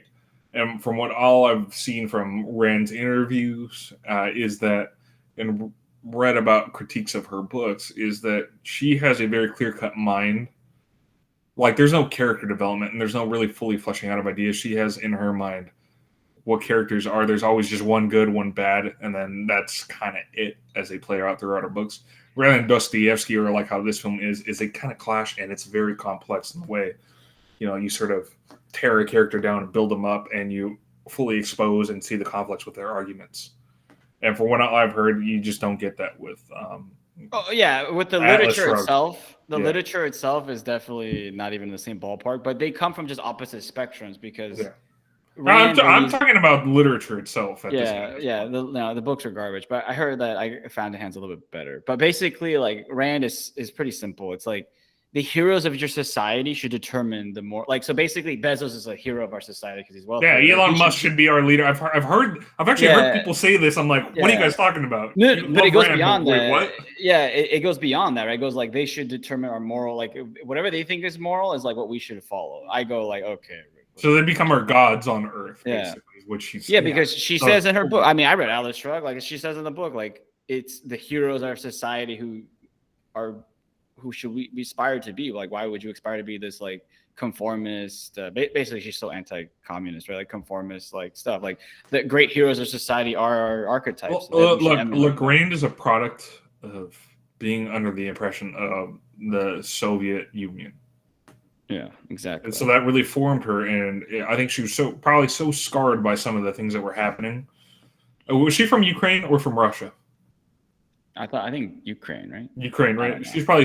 Speaker 1: and from what all I've seen from Rand's interviews is that and read about critiques of her books is that she has a very clear-cut mind. Like there's no character development and there's no really fully fleshing out of ideas. She has in her mind what characters are. There's always just one good, one bad, and then that's kind of it as they play out throughout her books. Rather than Dostoevsky or like how this film is they kind of clash and it's very complex in the way, you sort of tear a character down and build them up and you fully expose and see the conflicts with their arguments. And from what I've heard, you just don't get that with.
Speaker 2: With the literature itself. The literature itself is definitely not even in the same ballpark, but they come from just opposite spectrums because. Yeah.
Speaker 1: I'm talking about literature itself.
Speaker 2: The books are garbage, but I heard that I found the hands a little bit better. But basically, like Rand is pretty simple. It's like the heroes of your society should determine the more like. So basically, Bezos is a hero of our society because he's wealthy.
Speaker 1: Yeah, Elon Musk should be our leader. I've actually heard people say this. I'm like, what are you guys talking about?
Speaker 2: No, but it goes beyond that. What? Yeah, it goes beyond that. Right? It goes like they should determine our moral, like whatever they think is moral is like what we should follow. I go like, okay.
Speaker 1: So they become our gods on Earth, basically, what she's
Speaker 2: because she says in her book. I mean, I read Atlas Shrugged. Like she says in the book, like it's the heroes of our society who should we aspire to be? Like, why would you aspire to be this like conformist? Basically, she's so anti-communist, right? Like conformist, like stuff. Like the great heroes of society are our archetypes.
Speaker 1: Look, Rand is a product of being under the impression of the Soviet Union.
Speaker 2: Yeah, exactly.
Speaker 1: And so that really formed her, and I think she was probably so scarred by some of the things that were happening. Was she from Ukraine or from Russia?
Speaker 2: I think Ukraine, right?
Speaker 1: Ukraine, right? She's probably,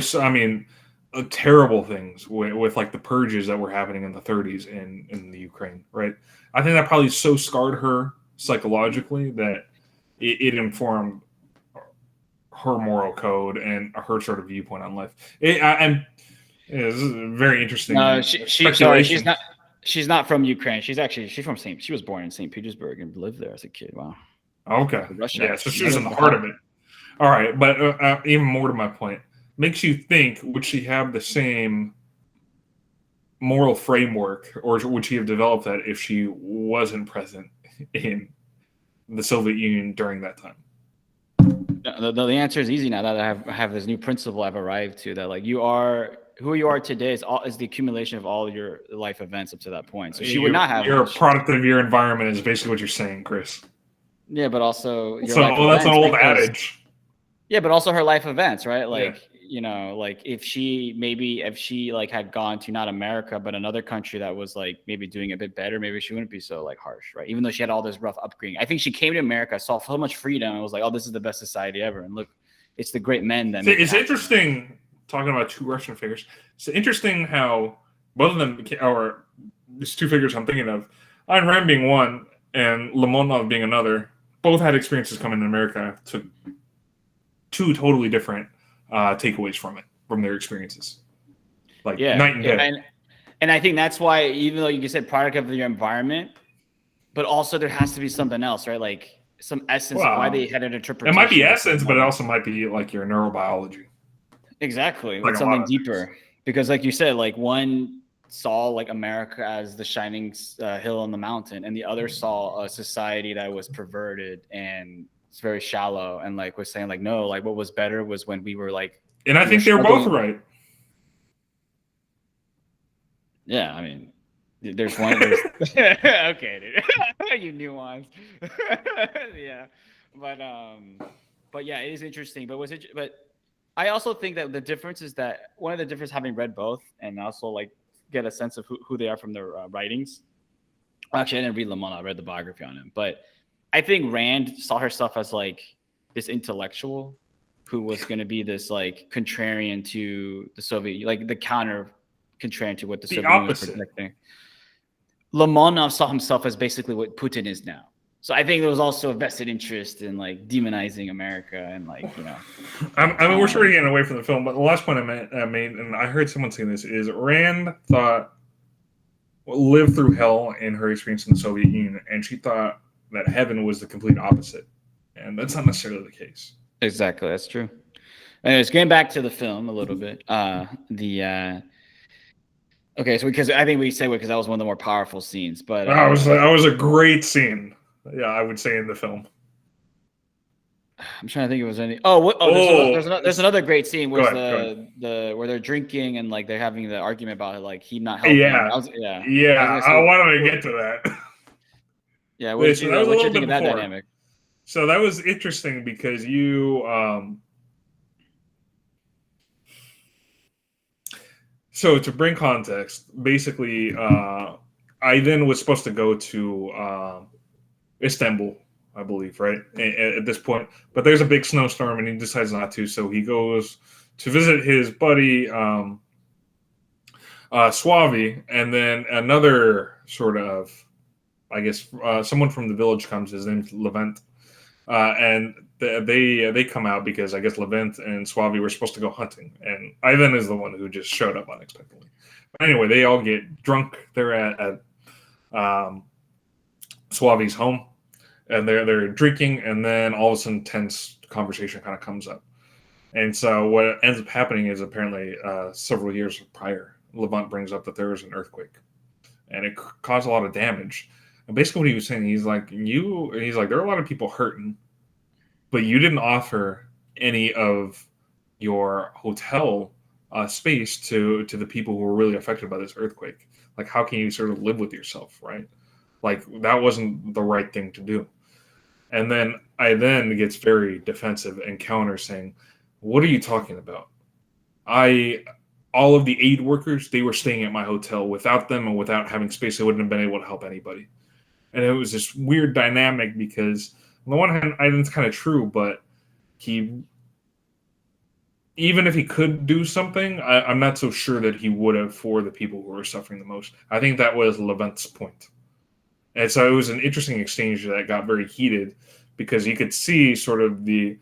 Speaker 1: terrible things with like the purges that were happening in the 30s in the Ukraine, right? I think that probably so scarred her psychologically that it informed her moral code and her sort of viewpoint on life. This is very interesting.
Speaker 2: No, she's not from Ukraine. She's from she was born in St. Petersburg and lived there as a kid. Wow.
Speaker 1: Okay. Russia. Yeah, so she was in the heart of it. All right, but even more to my point, makes you think: would she have the same moral framework, or would she have developed that if she wasn't present in the Soviet Union during that time?
Speaker 2: The answer is easy now that I have this new principle I've arrived to, that like who you are today is the accumulation of all your life events up to that point. So she would not have.
Speaker 1: You're a product of your environment is basically what you're saying, Chris.
Speaker 2: Yeah, but also
Speaker 1: that's an old adage.
Speaker 2: Yeah, but also her life events, right? Like like if she like had gone to not America but another country that was like maybe doing a bit better, maybe she wouldn't be so like harsh, right? Even though she had all this rough upbringing, I think she came to America, saw so much freedom, and was like, oh, this is the best society ever, and look It's the great men that
Speaker 1: So
Speaker 2: make it
Speaker 1: it's
Speaker 2: happen.
Speaker 1: interesting talking about two Russian figures. It's interesting how both of them are these two figures I'm thinking of. Ayn Rand being one and Lemonov being another. Both had experiences coming to America. Took two totally different takeaways from their experiences, like night and day.
Speaker 2: And I think that's why, even though you can say product of your environment, but also there has to be something else, right? Like some essence of why they had an interpretation.
Speaker 1: It might be essence, but it also might be like your neurobiology.
Speaker 2: Exactly, like something deeper. Because, like you said, like one saw like America as the shining hill on the mountain, and the other saw a society that was perverted and it's very shallow, and like was saying like, no, like what was better was when we were like.
Speaker 1: And I think they're both right.
Speaker 2: Yeah, I mean, there's one. Okay, dude. You nuance. Yeah, but yeah, it is interesting. But I also think that the difference is that one of the difference, having read both and also like get a sense of who they are from their writings. Actually, I didn't read Lamont. I read the biography on him, but I think Rand saw herself as like this intellectual who was going to be this like contrarian to the Soviet, like the counter contrarian to what the Soviet Union was projecting. Lemonov saw himself as basically what Putin is now. So I think there was also a vested interest in like demonizing America and like, you know.
Speaker 1: I mean, we're sort of getting away from the film, but the last point I made, and I heard someone saying this, is Rand lived through hell in her experience in the Soviet Union, and she thought that heaven was the complete opposite. And that's not necessarily the case.
Speaker 2: Exactly, that's true. Anyways, getting back to the film a little bit. Okay, so because I think we say because that was one of the more powerful scenes, but
Speaker 1: that was a great scene. Yeah, I would say in the film.
Speaker 2: I'm trying to think if it was any. There's another great scene where where they're drinking and like they're having the argument about like he not helping.
Speaker 1: Yeah, I wanted to get to that.
Speaker 2: Yeah, what did you think of that dynamic?
Speaker 1: So that was interesting because you. So to bring context, basically, Ivan was supposed to go to Istanbul, I believe, right, at this point. But there's a big snowstorm, and he decides not to. So he goes to visit his buddy, Suavi, and then another sort of, I guess, someone from the village comes. His name's Levent. And they come out because I guess Levent and Suavi were supposed to go hunting, and Ivan is the one who just showed up unexpectedly. But anyway, they all get drunk. They're at Suavi's home, and they're drinking, and then all of a sudden, tense conversation kind of comes up. And so what ends up happening is apparently several years prior, Levent brings up that there was an earthquake, and it caused a lot of damage. And basically what he was saying, he's like, there are a lot of people hurting, but you didn't offer any of your hotel space to the people who were really affected by this earthquake. Like, how can you sort of live with yourself, right? Like, that wasn't the right thing to do. And then Ivan gets very defensive and counters saying, what are you talking about? All of the aid workers, they were staying at my hotel. Without them and without having space, they wouldn't have been able to help anybody. And it was this weird dynamic because on the one hand, Ivan's kind of true, but even if he could do something, I'm not so sure that he would have for the people who were suffering the most. I think that was Levent's point. And so it was an interesting exchange that got very heated because you could see sort of the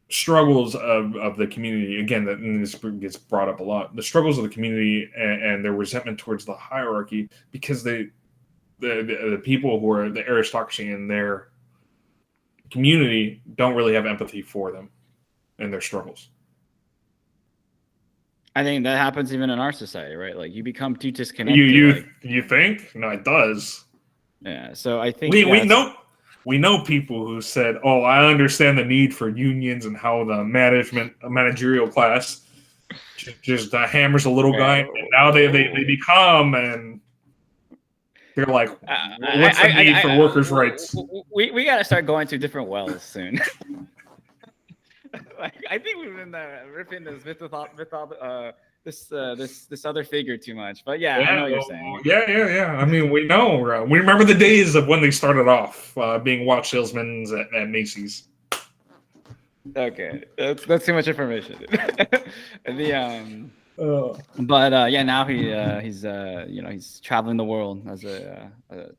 Speaker 1: struggles of the community. Again, this gets brought up a lot. The struggles of the community and their resentment towards the hierarchy because the people who are the aristocracy in their community don't really have empathy for them and their struggles.
Speaker 2: I think that happens even in our society, right? Like you become too disconnected.
Speaker 1: You think? No, it does.
Speaker 2: Yeah. So I think
Speaker 1: we know people who said, "Oh, I understand the need for unions and how the managerial class just hammers a little guy." And now they become and. They're like, what's the need for workers' rights?
Speaker 2: We got to start going to different wells soon. Like, I think we've been ripping this other figure too much. But yeah, I know what you're saying.
Speaker 1: Yeah. I mean, we know. We remember the days of when they started off being watch salesmen at Macy's.
Speaker 2: Okay, that's too much information. the
Speaker 1: Uh,
Speaker 2: But yeah, now he's he's traveling the world as a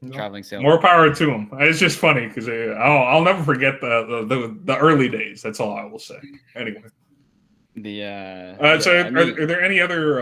Speaker 1: no.
Speaker 2: traveling
Speaker 1: More
Speaker 2: salesman.
Speaker 1: power to him. It's just funny because I'll never forget the early days. That's all I will say. Anyway, so
Speaker 2: Yeah, I mean,
Speaker 1: are there any other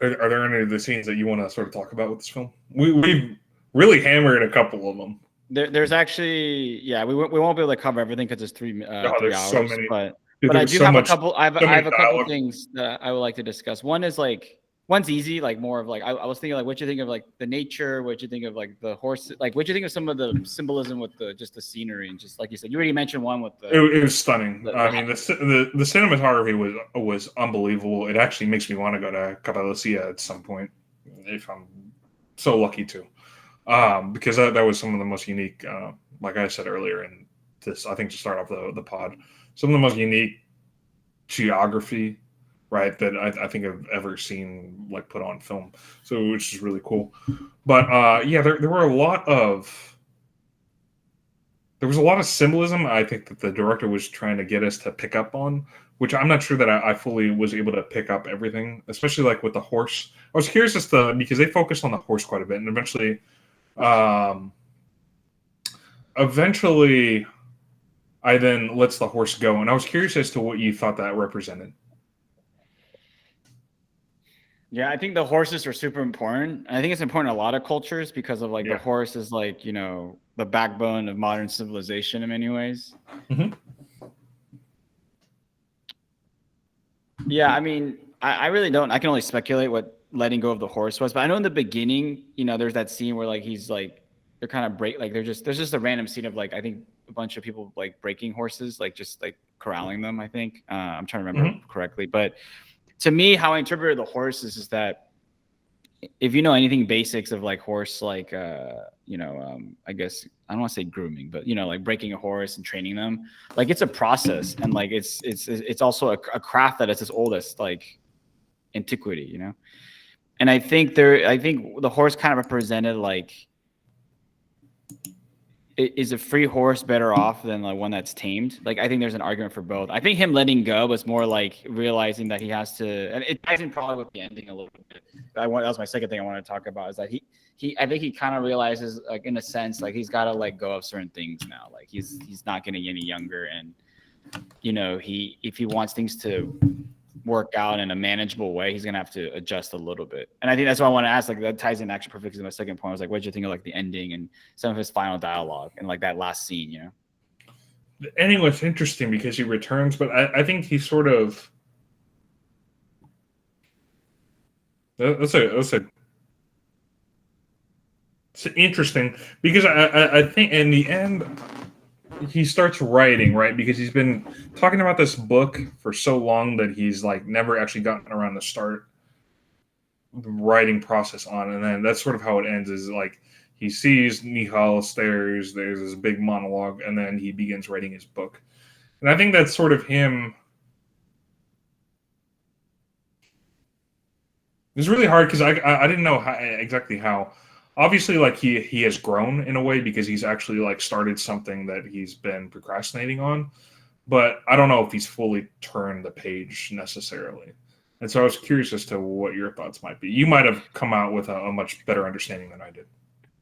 Speaker 1: are there any of the scenes that you want to sort of talk about with this film? We've really hammered a couple of them.
Speaker 2: there's actually, yeah, we won't be able to cover everything because it's
Speaker 1: Oh,
Speaker 2: three
Speaker 1: there's so
Speaker 2: hours,
Speaker 1: many.
Speaker 2: but
Speaker 1: Dude,
Speaker 2: I
Speaker 1: there was
Speaker 2: do
Speaker 1: so
Speaker 2: have a
Speaker 1: much,
Speaker 2: couple.
Speaker 1: so
Speaker 2: I
Speaker 1: many
Speaker 2: have a couple
Speaker 1: dialogue.
Speaker 2: things that I would like to discuss. One is like, one's easy, like more of like I was thinking like what you think of like the nature, what you think of like the horse, like what you think of some of the symbolism with the just the scenery and just like you said, you already mentioned one with
Speaker 1: It was stunning.
Speaker 2: the,
Speaker 1: I mean, the cinematography was unbelievable. It actually makes me want to go to Cappadocia at some point if I'm so lucky to, because that was some of the most unique. Like I said earlier, in this, I think to start off the pod, some of the most unique geography, right, that I think I've ever seen like put on film. So which is really cool. But yeah, there were a lot of there was a lot of symbolism I think that the director was trying to get us to pick up on, which I'm not sure that I fully was able to pick up everything, especially like with the horse. I was curious as to because they focused on the horse quite a bit, and um, eventually, I then lets the horse go, and I was curious as to what you thought that represented.
Speaker 2: Yeah, I think the horses are super important. I think it's important in a lot of cultures because of like the
Speaker 1: Yeah.
Speaker 2: horse is like, the backbone of modern civilization in many ways.
Speaker 1: Mhm.
Speaker 2: Yeah, I mean, I really don't. I can only speculate what letting go of the horse was, but I know in the beginning, there's that scene where like he's like they're kind of there's just a random scene of like I think a bunch of people like breaking horses, like just like corralling them. I think I'm trying to remember
Speaker 1: Mhm.
Speaker 2: correctly, but to me, how I interpreted the horses is that if you know anything basics of like horse, like I guess I don't want to say grooming, but like breaking a horse and training them, like it's a process, and like it's also a craft that is as old as like antiquity. And I think the horse kind of represented like, is a free horse better off than like one that's tamed? Like I think there's an argument for both. I think him letting go was more like realizing that he has to, and it ties in probably with the ending a little bit. That was my second thing I wanted to talk about, is that I think he kind of realizes, like in a sense, like he's got to let go of certain things now. Like he's not getting any younger, and if he wants things to work out in a manageable way, he's gonna have to adjust a little bit. And I think that's why I want to ask, like that ties in actually perfectly to my second point. I was like, what did you think of like the ending and some of his final dialogue and like that last scene?
Speaker 1: The ending was interesting because he returns, but I think he sort of that's a it's interesting because I think in the end he starts writing, right, because he's been talking about this book for so long that he's like never actually gotten around to start the writing process on, and then that's sort of how it ends, is like he sees Nihal stairs, there's this big monologue, and then he begins writing his book. And I think that's sort of him. It's really hard because I didn't know exactly how. Obviously, like he has grown in a way because he's actually like started something that he's been procrastinating on, but I don't know if he's fully turned the page necessarily. And so I was curious as to what your thoughts might be. You might have come out with a much better understanding than I did.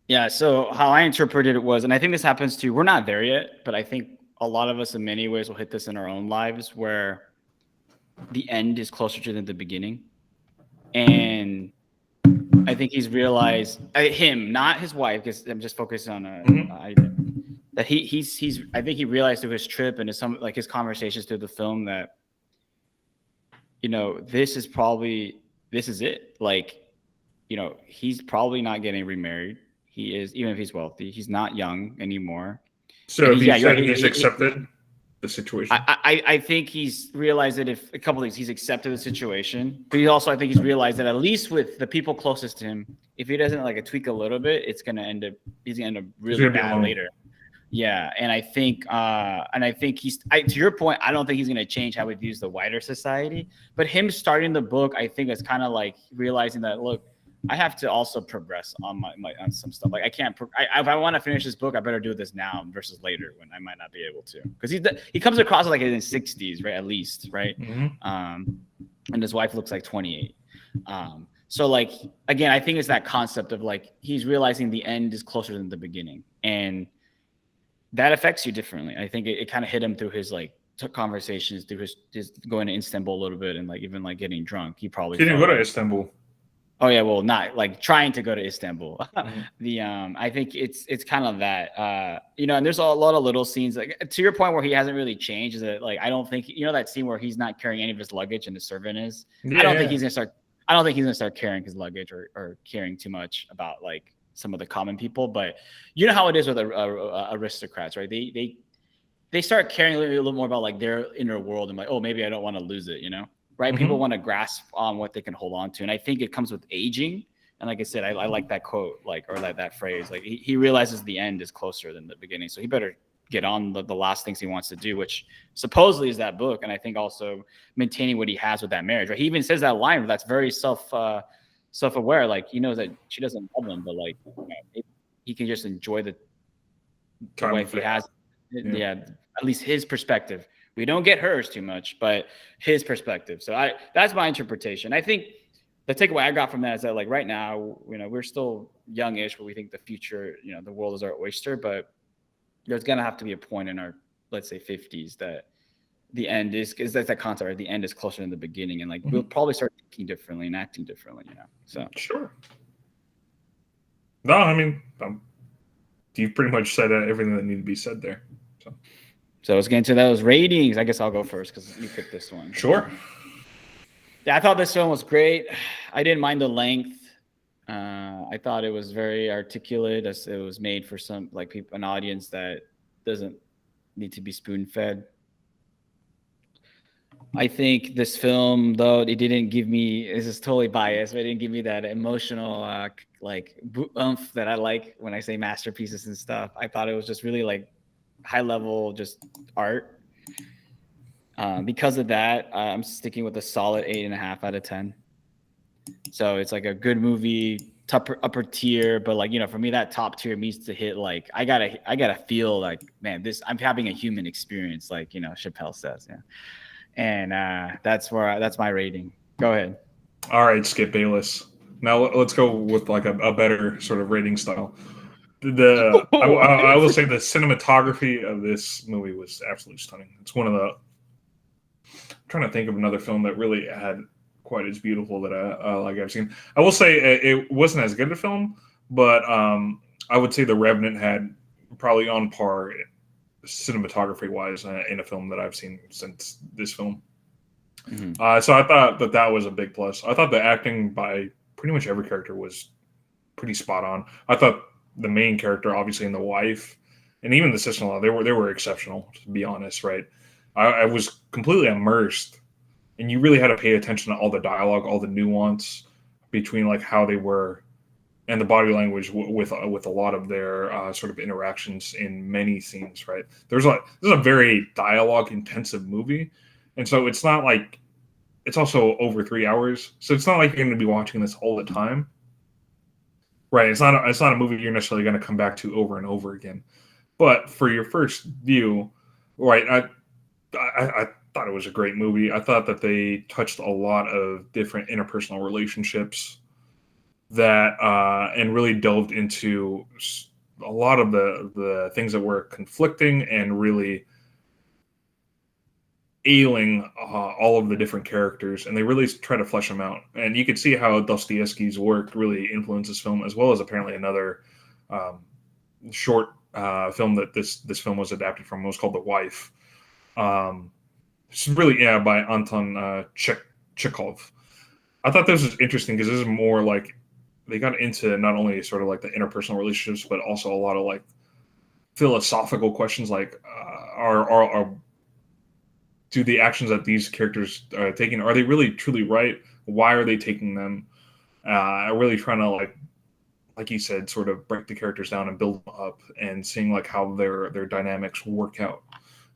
Speaker 2: Yeah. So how I interpreted it was, and I think this happens too. We're not there yet, but I think a lot of us in many ways will hit this in our own lives, where the end is closer to than the beginning. And I think he's realized, him, not his wife, because I'm just focused on that he's I think he realized through his trip and some like his conversations through the film that this is it. Like, he's probably not getting remarried. He is, even if he's wealthy, he's not young anymore.
Speaker 1: So
Speaker 2: And
Speaker 1: if he
Speaker 2: you're
Speaker 1: said
Speaker 2: right,
Speaker 1: he's accepted the situation,
Speaker 2: I think he's realized that if a couple things, he's accepted the situation, but I think he's realized that at least with the people closest to him, if he doesn't like tweak a little bit, he's gonna end up really bad later. Yeah, and I think to your point, I don't think he's gonna change how he views the wider society, but him starting the book, I think is kind of like realizing that, look, I have to also progress on my on some stuff. Like I can't. If I want to finish this book, I better do this now versus later when I might not be able to. Because he comes across like in his 60s, right? At least, right? And his wife looks like 28. So like again, I think it's that concept of like he's realizing the end is closer than the beginning, and that affects you differently. I think it kind of hit him through his like conversations, through his going to Istanbul a little bit, and like even like getting drunk. He probably
Speaker 1: didn't go to
Speaker 2: like,
Speaker 1: Istanbul.
Speaker 2: Oh yeah, well, not like trying to go to Istanbul. I think it's kind of that, you know, and there's a lot of little scenes like to your point where he hasn't really changed. Is that like I don't think you know that scene where he's not carrying any of his luggage and the servant is.
Speaker 1: Yeah,
Speaker 2: I don't think he's gonna start. I don't think he's gonna start carrying his luggage or caring too much about like some of the common people. But you know how it is with aristocrats, right? They start caring a little more about like their inner world and like, oh, maybe I don't want to lose it, you know. Right? People want to grasp on what they can hold on to. And I think it comes with aging. And like I said, I like that quote, like, or that phrase, like he realizes the end is closer than the beginning. So he better get on the last things he wants to do, which supposedly is that book. And I think also maintaining what he has with that marriage, right? He even says that line that's very self-aware. Like he knows that she doesn't love him, but like, you know, he can just enjoy the wife he has. Yeah. At least his perspective. We don't get hers too much, but his perspective. So that's my interpretation. I think the takeaway I got from that is that like right now, you know, we're still youngish, but we think the future, you know, the world is our oyster, but there's going to have to be a point in our, let's say 50s that the end is that's that concept, right? The end is closer than the beginning. And like, we'll probably start thinking differently and acting differently, you know? So
Speaker 1: sure. No, I mean, you've pretty much said everything that needed to be said there.
Speaker 2: So let's get into those ratings. I guess I'll go first because you picked this one.
Speaker 1: Sure.
Speaker 2: Yeah, I thought this film was great. I didn't mind the length. I thought it was very articulate. As it was made for some like people, an audience that doesn't need to be spoon-fed. I think this film, though, it didn't give me. This is totally biased, but it didn't give me that emotional like oomph that I like when I say masterpieces and stuff. I thought it was just really like high level just art. Because of that, I'm sticking with a solid 8.5 out of 10. So it's like a good movie, upper tier, but like, you know, for me, that top tier needs to hit like I gotta feel like, man, I'm having a human experience, like, you know, Chappelle says, yeah. And that's my rating. Go ahead.
Speaker 1: All right, Skip Bayless. Now let's go with like a better sort of rating style. I will say the cinematography of this movie was absolutely stunning. It's one of the. I'm trying to think of another film that really had quite as beautiful that I've seen. I will say it wasn't as good a film, but I would say The Revenant had probably on par cinematography wise in a film that I've seen since this film. So I thought that was a big plus. I thought the acting by pretty much every character was pretty spot on. I thought the main character, obviously, and the wife, and even the sister-in-law, they were exceptional, to be honest, right? I was completely immersed, and you really had to pay attention to all the dialogue, all the nuance between like how they were, and the body language with a lot of their sort of interactions in many scenes, right? This is a very dialogue intensive movie, and so it's not like it's also over 3 hours, so it's not like you're going to be watching this all the time. Right, it's not a movie you're necessarily going to come back to over and over again, but for your first view, right? I thought it was a great movie. I thought that they touched a lot of different interpersonal relationships that and really delved into a lot of the things that were conflicting and really ailing all of the different characters, and they really try to flesh them out. And you could see how Dostoevsky's work really influenced this film, as well as apparently another short film that this film was adapted from. It was called The Wife. It's really by Anton Chekhov. I thought this was interesting because this is more like they got into not only sort of like the interpersonal relationships, but also a lot of like philosophical questions, like are do the actions that these characters are taking, are they really truly right? Why are they taking them? Really trying to like you said, sort of break the characters down and build them up, and seeing like how their dynamics work out.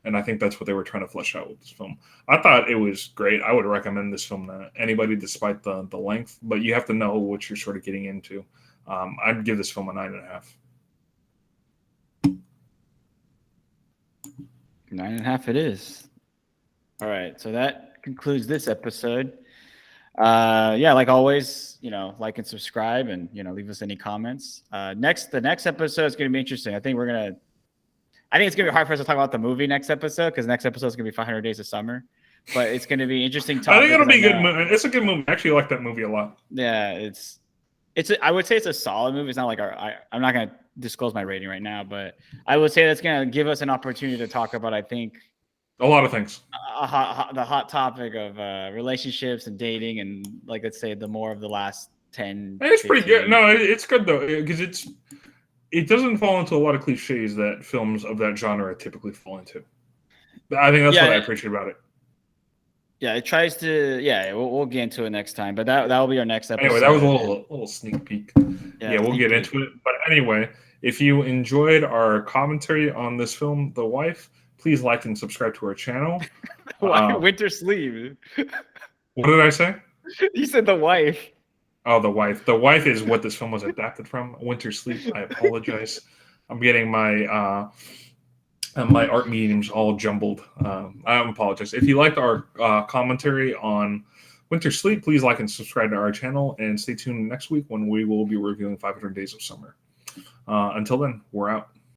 Speaker 1: And I think that's what they were trying to flesh out with this film. I thought it was great. I would recommend this film to anybody, despite the length. But you have to know what you're sort of getting into. I'd give this film a 9.5.
Speaker 2: 9.5 it is. All right, so that concludes this episode. Yeah, like always, like and subscribe, and leave us any comments. The next episode is going to be interesting. I think it's going to be hard for us to talk about the movie next episode, because next episode is going to be 500 Days of Summer. But it's going to be interesting.
Speaker 1: I think it'll be a good movie. It's a good movie. I actually like that movie a lot.
Speaker 2: Yeah, I would say it's a solid movie. It's not like I'm not going to disclose my rating right now, but I would say that's going to give us an opportunity to talk about, I think,
Speaker 1: a lot of things.
Speaker 2: The hot topic of relationships and dating, and like, let's say the more of the last 10.
Speaker 1: It's 15. Pretty good. No, it's good though, because it doesn't fall into a lot of cliches that films of that genre typically fall into. I think that's what I appreciate about it.
Speaker 2: Yeah, it tries to. Yeah, we'll get into it next time, but that will be our next episode.
Speaker 1: Anyway, that was a little sneak peek. Yeah, we'll get into it. But anyway, if you enjoyed our commentary on this film, The Wife, please like and subscribe to our channel.
Speaker 2: Winter Sleep.
Speaker 1: What did I say?
Speaker 2: You said The Wife.
Speaker 1: Oh, The Wife. The Wife is what this film was adapted from. Winter Sleep. I apologize. I'm getting my my art mediums all jumbled. I apologize. If you liked our commentary on Winter Sleep, please like and subscribe to our channel, and stay tuned next week when we will be reviewing 500 Days of Summer. Until then, we're out.